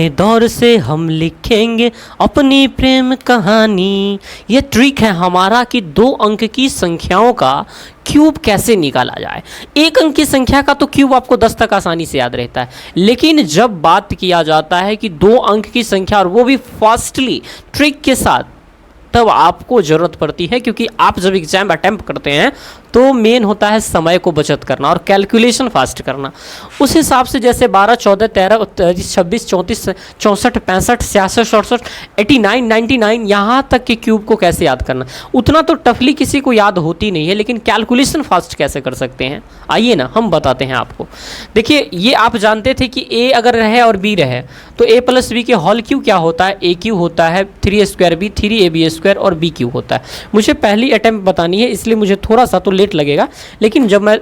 दौर से हम लिखेंगे अपनी प्रेम कहानी। ये ट्रिक है हमारा कि 2 अंक की संख्याओं का क्यूब कैसे निकाला जाए। 1 अंक की संख्या का तो क्यूब आपको 10 तक आसानी से याद रहता है, लेकिन जब बात किया जाता है कि 2 अंक की संख्या और वो भी फास्टली ट्रिक के साथ, तब आपको ज़रूरत पड़ती है, क्योंकि आप जब एग्जाम अटेम्प्ट करते हैं तो मेन होता है समय को बचत करना और कैलकुलेशन फास्ट करना। उस हिसाब से जैसे 12, 14, 13, 26, 34, 64, 65, 66, 67, 89, 99 यहाँ तक के क्यूब को कैसे याद करना, उतना तो टफली किसी को याद होती नहीं है, लेकिन कैलकुलेशन फास्ट कैसे कर सकते हैं, आइए ना हम बताते हैं आपको। देखिए, ये आप जानते थे कि ए अगर रहे और बी रहे तो ए प्लस बी के होल क्यू क्या होता है, ए क्यू होता है 3a² 3ab² और बी क्यू होता है। मुझे पहली अटैम्प्ट बतानी है, इसलिए मुझे थोड़ा सा तो लेट लगेगा, लेकिन जब मैं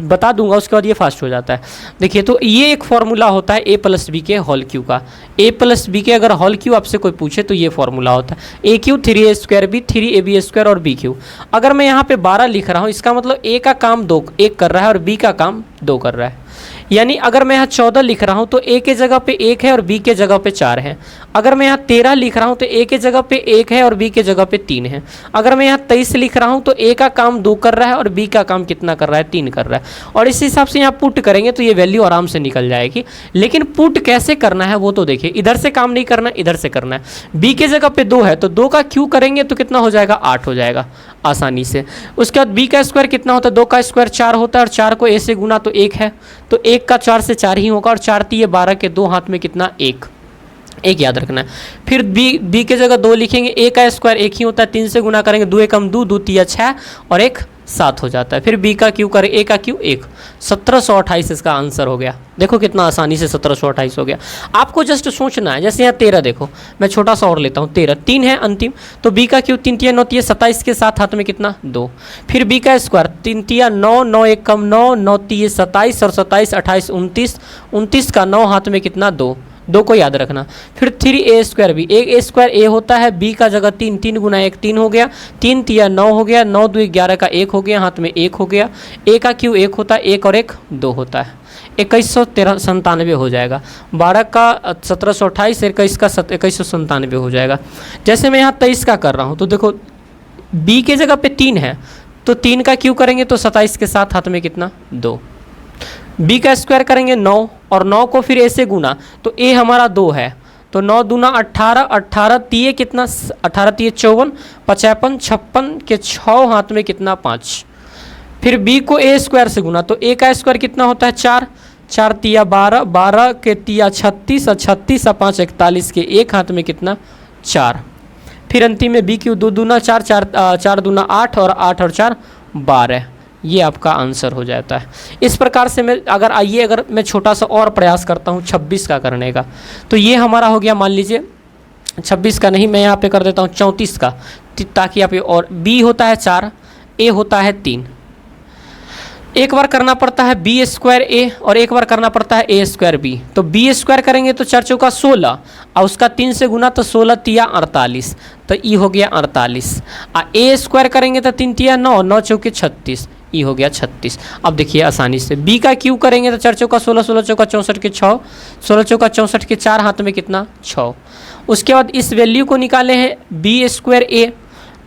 बता दूंगा उसके बाद ये फास्ट हो जाता है। देखिए, तो ये एक फॉर्मूला होता है ए प्लस बी के होल क्यू का। ए प्लस बी के अगर होल क्यू आपसे कोई पूछे तो ये फॉर्मूला होता है ए क्यू 3a² b 3ab² और बी क्यू। अगर मैं यहाँ पे 12 लिख रहा हूँ, इसका मतलब ए का काम 1 कर रहा है और बी का काम 2 कर रहा है। यानी अगर मैं यहाँ 14 लिख रहा हूँ तो ए के जगह पे 1 है और बी के जगह पे 4 है। अगर मैं यहाँ 13 लिख रहा हूँ तो ए के जगह पे 1 है और बी के जगह पे 3 है। अगर मैं यहाँ 23 लिख रहा हूँ तो ए का काम 2 कर रहा है और बी का काम कितना कर रहा है, 3 कर रहा है। और इस हिसाब से यहाँ पुट करेंगे तो ये वैल्यू आराम से निकल जाएगी। लेकिन पुट कैसे करना है वो तो देखिए, इधर से काम नहीं करना, इधर से करना है। बी के जगह पे 2 है तो 2 का क्यू करेंगे तो कितना हो जाएगा, 8 हो जाएगा आसानी से। उसके बाद बी का स्क्वायर कितना होता है, 2 का स्क्वायर 4 होता है और 4 को ए से गुना तो 1 है, तो 1 का 4 से 4 ही होगा और 4 3 12 के 2 हाथ में कितना, 1 याद रखना है। फिर बी के जगह 2 लिखेंगे, ए का स्क्वायर 1 ही होता है, 3 से गुना करेंगे 2 एकम 2, 2 3 6 और 1 7 हो जाता है। फिर बी का क्यू करें, ए का क्यू 1, 1728 इसका आंसर हो गया। देखो कितना आसानी से 1728 हो गया। आपको जस्ट सोचना है, जैसे यहाँ 13 देखो, मैं छोटा सा और लेता हूँ, 13 3 है अंतिम, तो बी का क्यू 3 3 9 3 27 के साथ हाथ में कितना, 2। फिर बी का स्क्वायर 3 3 9 9 1 कम 9 9 3 27 और 27 28 29, 29 का 9 हाथ में कितना, 2 को याद रखना। फिर 3a² भी, a स्क्वायर a होता है, b का जगह 3, 3 गुना 1 3 हो गया, 3 3 9 हो गया, 9 2 11 का 1 हो गया, हाथ में 1 हो गया। a का क्यू 1 होता है, 1 और 1 2 होता है, 2197 हो जाएगा। 12 का 1728, 21 का 2197 हो जाएगा। जैसे मैं यहाँ 23 का कर रहा हूँ तो देखो b के जगह पे 3 है तो 3 का क्यू करेंगे तो 27 के साथ हाथ में कितना, 2। बी का स्क्वायर करेंगे 9 और 9 को फिर ए से गुना तो ए हमारा 2 है, तो 9 दूना 18, 18 तीये कितना, 18 तीये 54, 55 56 के 6 हाथ में कितना, 5। फिर बी को ए स्क्वायर से गुना तो ए का स्क्वायर कितना होता है, 4, 4 तिया 12, 12 के तिया 36 और 36 और 5 41 के 1 हाथ में कितना, 4। फिर अंतिम में बी क्यू 2 दूना 4, 4 दूना 8 और 8 और 4 12। ये आपका आंसर हो जाता है। इस प्रकार से मैं अगर मैं छोटा सा और प्रयास करता हूँ 26 का करने का, तो ये हमारा हो गया, मान लीजिए 26 का नहीं, मैं यहाँ पे कर देता हूँ 34 का, ताकि आप ये, और b होता है 4, a होता है 3। एक बार करना पड़ता है b स्क्वायर a और एक बार करना पड़ता है a स्क्वायर b। तो b स्क्वायर करेंगे तो 4 चौका 16 और उसका 3 से गुना तो 16 तिया 48, तो ई हो गया 48। a स्क्वायर करेंगे तो 3 तिया 9, 9 चौके 36, ई हो गया 36। अब देखिए आसानी से b का क्यू करेंगे तो 4 चौका 16, 16 चौका 64 के 6, 16 चौका 64 के 4 हाथ में कितना, 6। उसके बाद इस वैल्यू को निकाले हैं b स्क्वायर a,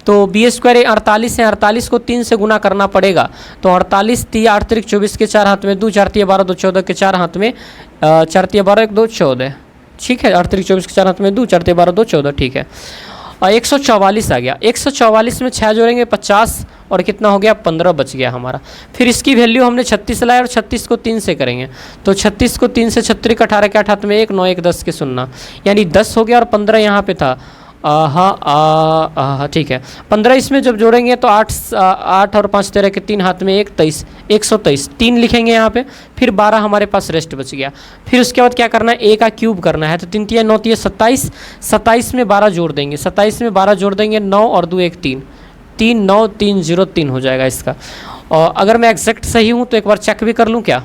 तो b स्क्वायर 48 है, 48 को 3 से गुना करना पड़ेगा, तो 48 तिया 8 3 24 के 4 हाथ में 2, 4 तिया 12 2 14 के 4 हाथ में 4 तिया 12 1 2 14, ठीक है, 8 3 24 के 4 हाथ में 2, 4 तिया 12 2 14, ठीक है। और 144 आ गया, 144 में 6 जोड़ेंगे 50 और कितना हो गया, 15 बच गया हमारा। फिर इसकी वैल्यू हमने 36 लाया और 36 को 3 से करेंगे, तो 36 को 3 से 36 का 18 के 8 हाथ में 1 9 1 10 के 0, यानी 10 हो गया और 15 यहाँ पे था, हाँ ठीक है। 15 इसमें जब जोड़ेंगे तो 8 और 5 13 के 3 हाथ में 1 23, 123, 3 लिखेंगे यहाँ पे। फिर 12 हमारे पास रेस्ट बच गया। फिर उसके बाद क्या करना है, a का क्यूब करना है, तो 3 तिया 9 तिया 27, 27 में 12 जोड़ देंगे, 27 में 12 जोड़ देंगे 9 और 2 1 3, 3 9 3 0 3 हो जाएगा इसका। और अगर मैं एग्जैक्ट सही हूँ तो एक बार चेक भी कर लूँ क्या,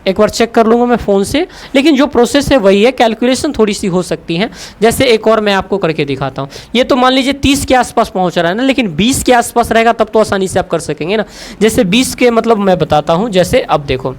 एक बार चेक कर लूँगा मैं फ़ोन से, लेकिन जो प्रोसेस है वही है, कैलकुलेशन थोड़ी सी हो सकती है। जैसे एक और मैं आपको करके दिखाता हूँ। ये तो मान लीजिए 30 के आसपास पहुँच रहा है ना, लेकिन 20 के आसपास रहेगा तब तो आसानी से आप कर सकेंगे ना। जैसे 20 के मतलब मैं बताता हूँ, जैसे अब देखो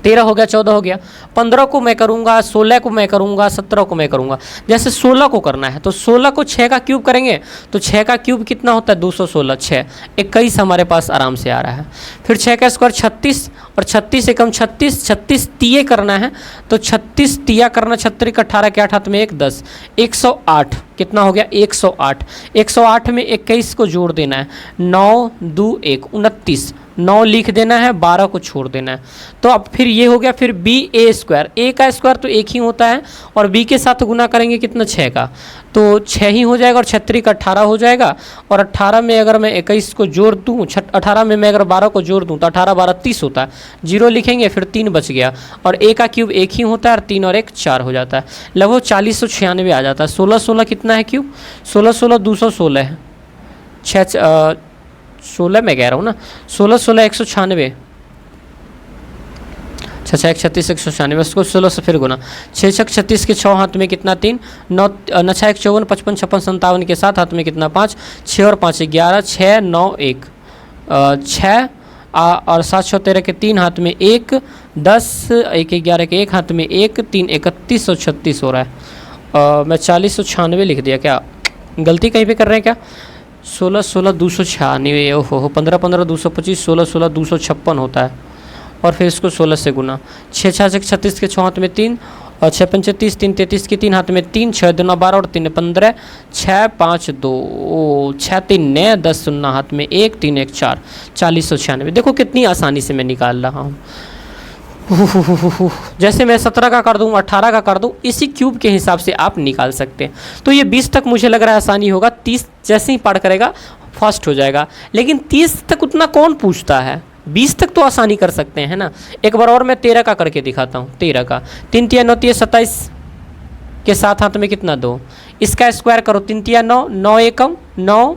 13 हो गया, 14 हो गया, 15 को मैं करूँगा, 16 को मैं करूँगा, 17 को मैं करूँगा। जैसे 16 को करना है तो 16 को 6 का क्यूब करेंगे तो 6 का क्यूब कितना होता है 216, 6 21 हमारे पास आराम से आ रहा है। फिर 6 का स्क्वायर 36 और 36 एकम 36, 36 तिये करना है तो 36 तिया करना, 36 का 18 के 8 हाथ में 1 10, 108 कितना हो गया 108। 108 में 21 को जोड़ देना है, 9 2 1 29, 9 लिख देना है, 12 को छोड़ देना है। तो अब फिर ये हो गया, फिर बी ए स्क्वायर, ए का स्क्वायर तो एक ही होता है और बी के साथ गुना करेंगे कितना 6 का, तो 6 ही हो जाएगा और 36 का 18 हो जाएगा। और 18 में अगर मैं 21 को जोड़ दूँ, 18 में मैं अगर 12 को जोड़ दूँ तो 18 12 30 होता है, 0 लिखेंगे फिर 3 बच गया और ए का क्यूब एक ही होता है और 3 और 1 4 हो जाता है, लगभग 4096 आ जाता है। 16 16 कितना है क्यूब, 16 16 216 है, 16 मैं कह रहा हूँ ना, 16 16 196, 6 1 36 196, उसको 16 से फिर गुना, 6 6 36 के 6 हाथ में कितना 3, 9 9 6 1 54 55 56 57 के 7 हाथ में कितना 5, 6 और 5 11, 6 9 1 6 और 7 6 13 के 3 हाथ में 1 10 1 11 के 1 हाथ में 1 3 31 और 36 हो रहा है। मैं 4096 लिख दिया, क्या गलती कहीं पे कर रहे हैं क्या, 16 16 296, ओहो 15 15 225, 16 16 256 होता है और फिर इसको 16 से गुना, 6 6 36 के 6 हाथ में 3 और 6 5 30 3 33 के 3 हाथ में 3, 6 2 12 और 3 15, 6 5 2 6 3 9 10 0 हाथ में 1 3 1 4, 4096। देखो कितनी आसानी से मैं निकाल रहा हूँ। जैसे मैं 17 का कर दूँ, 18 का कर दूँ, इसी क्यूब के हिसाब से आप निकाल सकते हैं। तो ये 20 तक मुझे लग रहा है आसानी होगा, 30 जैसे ही पार करेगा फास्ट हो जाएगा, लेकिन 30 तक उतना कौन पूछता है, 20 तक तो आसानी कर सकते हैं ना। एक बार और मैं 13 का करके दिखाता हूँ, 13 का 3 3 9 3 27 के 7 हाथ में कितना 2, इसका स्क्वायर करो, 3 3 9 9 एकम 9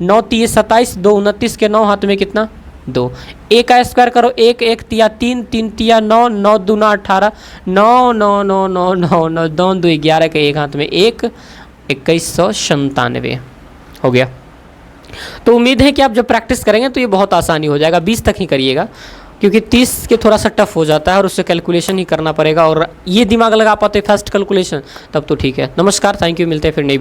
9 3 27, 2 29 के 9 हाथ में कितना 2, ए का स्क्वायर करो, 1 1 तिया 3 3 तिया 9 9 दूना 18, 9 9 9 9 9 9 2 2 11 के 1 हाथ में 1 2197 हो गया। तो उम्मीद है कि आप जब प्रैक्टिस करेंगे तो ये बहुत आसानी हो जाएगा, 20 तक ही करिएगा क्योंकि 30 के थोड़ा सा टफ हो जाता है और उससे कैलकुलेशन ही करना पड़ेगा, और ये दिमाग लगा पाते फर्स्ट कैलकुलेशन तब तो ठीक है। नमस्कार, थैंक यू, मिलते हैं फिर नई